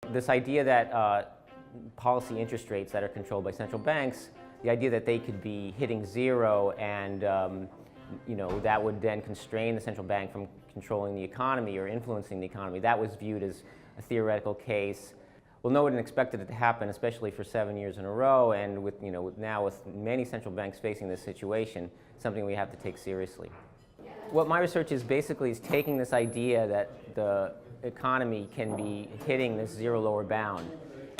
This idea that policy interest rates that are controlled by central banks, the idea that they could be hitting zero and that would then constrain the central bank from controlling the economy or influencing the economy, that was viewed as a theoretical case. Well, no one expected it to happen, especially for 7 years in a row, and with many central banks facing this situation, something we have to take seriously. What my research is basically is taking this idea that the economy can be hitting this zero lower bound,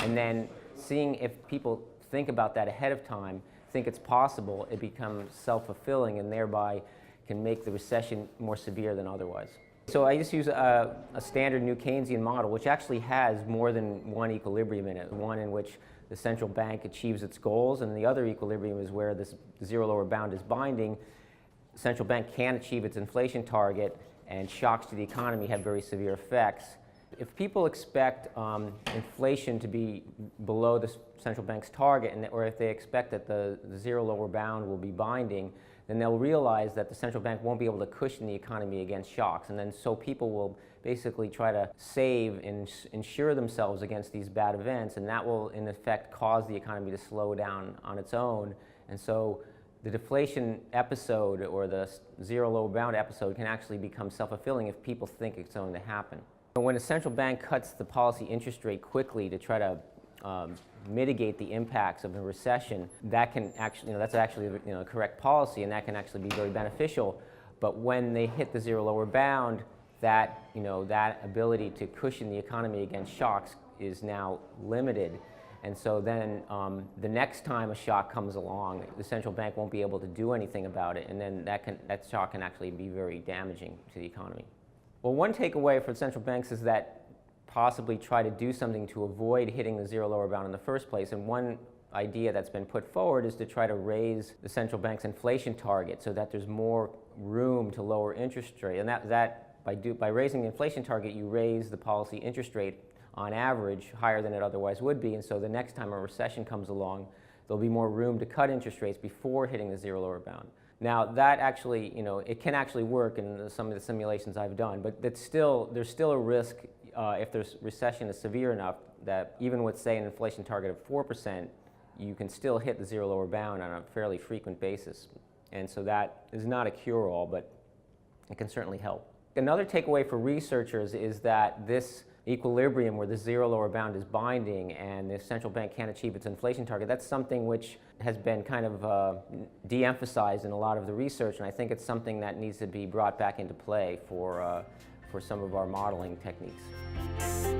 and then seeing if people think about that ahead of time, think it's possible, it becomes self-fulfilling and thereby can make the recession more severe than otherwise. So I just use a standard new Keynesian model, which actually has more than one equilibrium in it. One in which the central bank achieves its goals, and the other equilibrium is where this zero lower bound is binding. The central bank can achieve its inflation target, and shocks to the economy have very severe effects. If people expect inflation to be below the central bank's target, or if they expect that the zero lower bound will be binding, then they'll realize that the central bank won't be able to cushion the economy against shocks. And then so people will basically try to save and insure themselves against these bad events, and that will in effect cause the economy to slow down on its own. And so the deflation episode or the zero lower bound episode can actually become self-fulfilling if people think it's going to happen. When a central bank cuts the policy interest rate quickly to try to mitigate the impacts of a recession, that can actually, that's actually correct policy, and that can actually be very beneficial. But when they hit the zero lower bound, that that ability to cushion the economy against shocks is now limited. And so then the next time a shock comes along, the central bank won't be able to do anything about it, and then that shock can actually be very damaging to the economy. Well, one takeaway for central banks is that possibly try to do something to avoid hitting the zero lower bound in the first place. And one idea that's been put forward is to try to raise the central bank's inflation target so that there's more room to lower interest rate. And by raising the inflation target, you raise the policy interest rate on average higher than it otherwise would be. And so the next time a recession comes along, there'll be more room to cut interest rates before hitting the zero lower bound. Now that actually, it can actually work in some of the simulations I've done, but there's still a risk if the recession is severe enough that even with, say, an inflation target of 4%, you can still hit the zero lower bound on a fairly frequent basis. And so that is not a cure-all, but it can certainly help. Another takeaway for researchers is that this equilibrium where the zero lower bound is binding and the central bank can't achieve its inflation target, that's something which has been kind of de-emphasized in a lot of the research, and I think it's something that needs to be brought back into play for some of our modeling techniques.